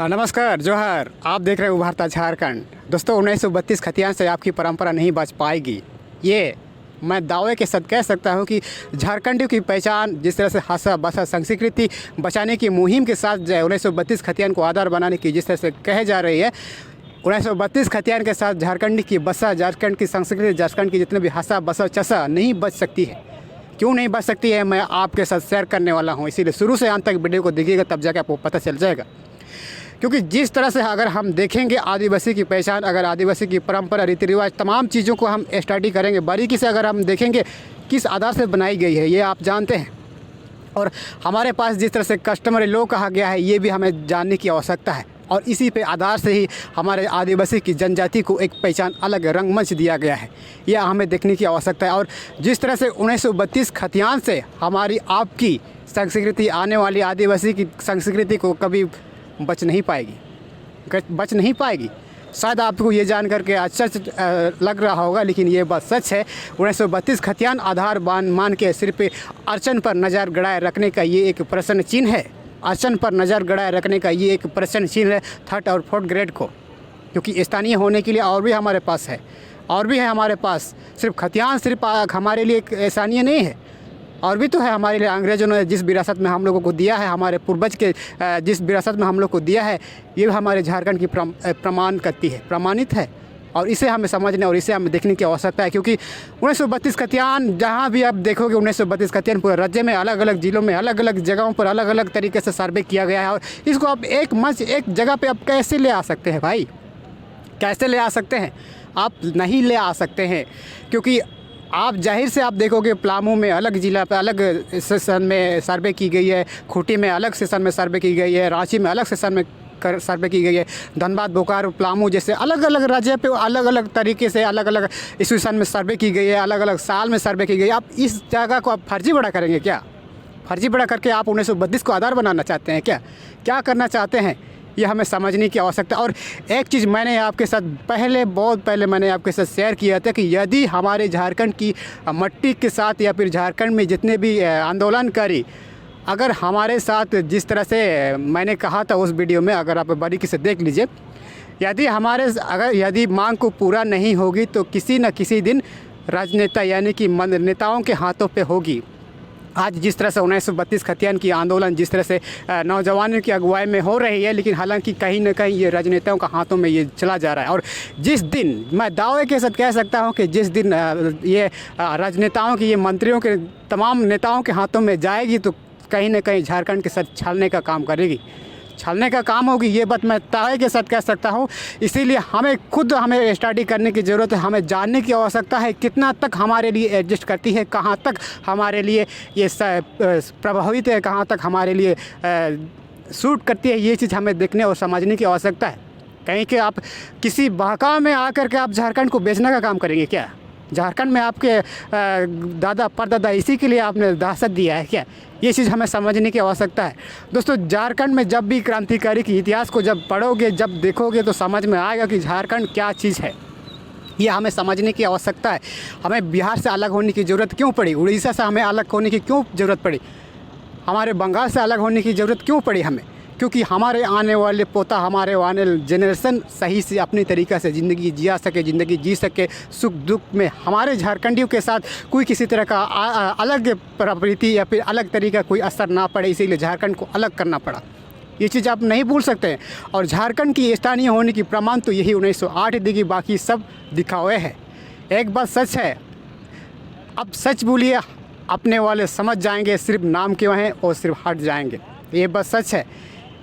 नमस्कार जोहार। आप देख रहे हो उभरता झारखंड। दोस्तों 1932 खतियान से आपकी परंपरा नहीं बच पाएगी। ये मैं दावे के साथ कह सकता हूँ कि झारखंडियों की पहचान जिस तरह से हासा भाषा संस्कृति बचाने की मुहिम के साथ जो है 1932 खतियान को आधार बनाने की जिस तरह से कहे जा रही है, 1932 खतियान के साथ झारखंड की बसा, झारखंड की संस्कृति, झारखंड की जितने भी हासा बसा चसा नहीं बच सकती है। क्यों नहीं बच सकती है, मैं आपके साथ शेयर करने वाला हूँ। इसीलिए शुरू से अंत तक वीडियो को देखिएगा, तब जाकर आपको पता चल जाएगा। क्योंकि जिस तरह से अगर हम देखेंगे आदिवासी की पहचान, अगर आदिवासी की परंपरा, रीति रिवाज, तमाम चीज़ों को हम स्टडी करेंगे बारीकी से, अगर हम देखेंगे किस आधार से बनाई गई है ये आप जानते हैं। और हमारे पास जिस तरह से कस्टमर लॉ कहा गया है ये भी हमें जानने की आवश्यकता है। और इसी पे आधार से ही हमारे आदिवासी की जनजाति को एक पहचान, अलग रंगमंच दिया गया है, यह हमें देखने की आवश्यकता है। और जिस तरह से 1932 खतियान से हमारी आपकी संस्कृति, आने वाली आदिवासी की संस्कृति को कभी बच नहीं पाएगी। शायद आपको ये जान करके अच्छा लग रहा होगा, लेकिन ये बात सच है। 1932 खतियान आधार मान के सिर्फ अर्चन पर नज़र गड़ाए रखने का ये एक प्रश्न चिन्ह है। अर्चन पर नज़र गड़ाए रखने का ये एक प्रश्न चिन्ह है 3rd और 4th ग्रेड को, क्योंकि स्थानीय होने के लिए और भी हमारे पास है, और भी है हमारे पास। सिर्फ खतियान सिर्फ हमारे लिए एक स्थानीय नहीं है, और भी तो है हमारे लिए। अंग्रेज़ों ने जिस विरासत में हम लोगों को दिया है, हमारे पूर्वज के जिस विरासत में हम लोग को दिया है, ये हमारे झारखंड की प्रमाण करती है, प्रमाणित है। और इसे हमें समझने और इसे हमें देखने की आवश्यकता है। क्योंकि 1932 खतियान जहाँ भी आप देखोगे, 1932 खतियान पूरे राज्य में अलग अलग ज़िलों में अलग अलग जगहों पर अलग अलग तरीके से सर्वे किया गया है। और इसको आप एक मंच, एक जगह पर आप कैसे ले आ सकते हैं भाई? कैसे ले आ सकते हैं? आप नहीं ले आ सकते हैं, क्योंकि आप जाहिर से आप देखोगे पलामू में अलग ज़िला पे अलग सेशन में सर्वे की गई है, खूंटी में अलग सेशन में सर्वे की गई है, रांची में अलग सेशन में सर्वे की गई है, धनबाद, बोकारो, पलामू जैसे अलग अलग राज्य पे अलग अलग तरीके से अलग अलग इस्वीसन में सर्वे की गई है, अलग अलग साल में सर्वे की गई है। आप इस जगह को आप फर्जी बड़ा करेंगे क्या? फर्जी बड़ा करके आप 1932 को आधार बनाना चाहते हैं क्या? क्या करना चाहते हैं, ये हमें समझने की आवश्यकता। और एक चीज़ मैंने आपके साथ बहुत पहले मैंने आपके साथ शेयर किया था कि यदि हमारे झारखंड की मट्टी के साथ या फिर झारखंड में जितने भी आंदोलनकारी अगर हमारे साथ जिस तरह से मैंने कहा था उस वीडियो में, अगर आप बारीकी से देख लीजिए, यदि मांग को पूरा नहीं होगी तो किसी न किसी दिन राजनेता यानी कि नेताओं के हाथों पे होगी। आज जिस तरह से 1932 खतियान की आंदोलन जिस तरह से नौजवानों की अगुवाई में हो रही है, लेकिन हालांकि कहीं न कहीं ये राजनेताओं के हाथों में ये चला जा रहा है। और जिस दिन मैं दावे के साथ कह सकता हूं कि जिस दिन ये राजनेताओं की, ये मंत्रियों के, तमाम नेताओं के हाथों में जाएगी तो कहीं न कहीं झारखंड के साथ छालने का काम करेगी, छालने का काम होगी। ये बात मैं दावे के साथ कह सकता हूँ। इसीलिए हमें स्टडी करने की ज़रूरत है, हमें जानने की आवश्यकता है कितना तक हमारे लिए एडजस्ट करती है, कहाँ तक हमारे लिए ये प्रभावित है, कहाँ तक हमारे लिए सूट करती है। ये चीज़ हमें देखने और समझने की आवश्यकता है। कहीं कि आप किसी बहकाव में आकर के आप झारखंड को बेचने का काम करेंगे क्या? झारखंड में आपके दादा परदादा इसी के लिए आपने दहशत दिया है क्या? ये चीज़ हमें समझने की आवश्यकता है। दोस्तों झारखंड में जब भी क्रांतिकारी के इतिहास को जब पढ़ोगे, जब देखोगे तो समझ में आएगा कि झारखंड क्या चीज़ है। ये हमें समझने की आवश्यकता है। हमें बिहार से अलग होने की ज़रूरत क्यों पड़ी? उड़ीसा से हमें अलग होने की क्यों ज़रूरत पड़ी? हमारे बंगाल से अलग होने की ज़रूरत क्यों पड़ी हमें? क्योंकि हमारे आने वाले पोता, हमारे आने जनरेशन सही से अपनी तरीक़े से ज़िंदगी जिया सके, ज़िंदगी जी सके, सुख दुख में हमारे झारखंडियों के साथ कोई किसी तरह का अलग प्रवृत्ति या फिर अलग तरीका कोई असर ना पड़े, इसीलिए झारखंड को अलग करना पड़ा। ये चीज़ आप नहीं भूल सकते हैं। और झारखंड की स्थानीय होने की प्रमाण तो यही 1908 देगी, बाकी सब दिखावे है। एक बात सच है, अब सच बोलिए, अपने वाले समझ जाएंगे, सिर्फ नाम क्यों हैं और सिर्फ हट जाएंगे। ये बात सच है।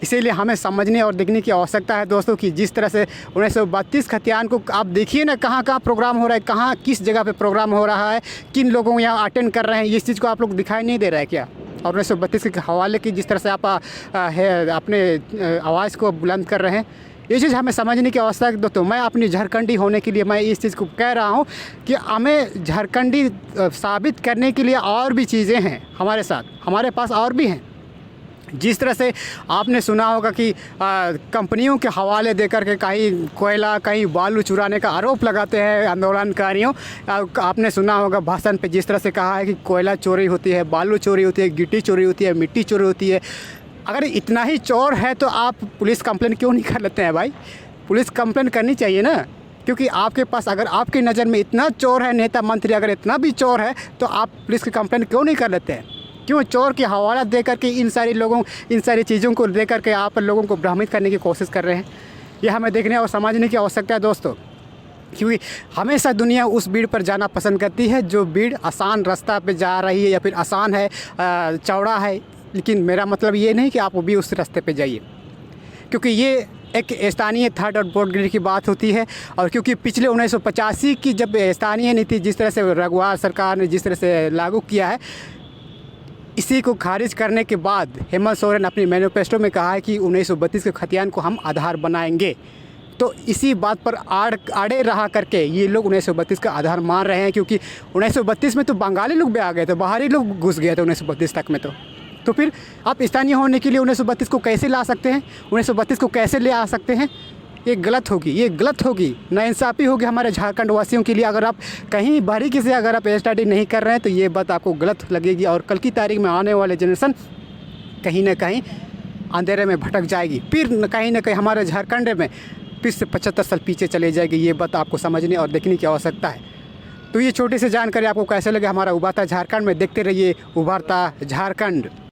इसीलिए हमें समझने और देखने की आवश्यकता है दोस्तों कि जिस तरह से 1932 खतियान को आप देखिए ना, कहाँ कहाँ प्रोग्राम हो रहा है, कहाँ किस जगह पे प्रोग्राम हो रहा है, किन लोगों को यहाँ अटेंड कर रहे हैं, इस चीज़ को आप लोग दिखाई नहीं दे रहा है क्या? और 1932 के हवाले की जिस तरह से आप अपने आवाज़ को बुलंद कर रहे हैं, ये चीज़ हमें समझने की आवश्यकता है दोस्तों। मैं अपनी झारखंडी होने के लिए मैं इस चीज़ को कह रहा हूँ कि हमें झारखंडी साबित करने के लिए और भी चीज़ें हैं हमारे साथ, हमारे पास और भी हैं। जिस तरह से आपने सुना होगा कि कंपनियों के हवाले देकर के कहीं कोयला, कहीं बालू चुराने का आरोप लगाते हैं आंदोलनकारियों। आपने सुना होगा भाषण पे जिस तरह से कहा है कि कोयला चोरी होती है, बालू चोरी होती है, गिट्टी चोरी होती है, मिट्टी चोरी होती है। अगर इतना ही चोर है तो आप पुलिस कंप्लेन क्यों नहीं कर लेते हैं भाई? पुलिस कंप्लेन करनी चाहिए ना, क्योंकि आपके पास अगर आपकी नज़र में इतना चोर है, नेता मंत्री अगर इतना भी चोर है, तो आप पुलिस की कंप्लेन क्यों नहीं कर लेते हैं? क्यों चोर की हवाला दे करके इन सारी चीज़ों को दे करके आप लोगों को भ्रमित करने की कोशिश कर रहे हैं? यह हमें देखने और समझने की आवश्यकता है दोस्तों, क्योंकि हमेशा दुनिया उस भीड़ पर जाना पसंद करती है जो भीड़ आसान रास्ता पे जा रही है या फिर आसान है, चौड़ा है। लेकिन मेरा मतलब ये नहीं कि आप भी उस रास्ते पे जाइए, क्योंकि ये एक स्थानीय थर्ड और फोर्थ ग्रेड की बात होती है। और क्योंकि पिछले 1985 की जब स्थानीय नीति जिस तरह से रघुवर सरकार ने जिस तरह से लागू किया है, इसी को खारिज करने के बाद हेमंत सोरेन अपनी मैनिफेस्टो में कहा है कि 1932 के खतियान को हम आधार बनाएंगे। तो इसी बात पर आड़े रहा करके ये लोग 1932 का आधार मान रहे हैं, क्योंकि 1932 में तो बंगाली लोग भी आ गए थे, बाहरी लोग घुस गए थे 1932 तक में। तो फिर आप स्थानीय होने के लिए 1932 को कैसे ला सकते हैं? 1932 को कैसे ले आ सकते हैं? ये गलत होगी, नाइंसाफ़ी होगी हमारे झारखंड वासियों के लिए। अगर आप कहीं बारीकी से अगर आप स्टडी नहीं कर रहे हैं तो ये बात आपको गलत लगेगी, और कल की तारीख में आने वाले जनरेशन कहीं ना कहीं अंधेरे में भटक जाएगी, फिर कहीं ना कहीं हमारे झारखंड में फिर से 75 साल पीछे चले जाएगी। ये बात आपको समझने और देखने की आवश्यकता है। तो ये छोटी सी जानकारी आपको कैसे लगे हमारा उभरता झारखंड में? देखते रहिए उभरता झारखंड।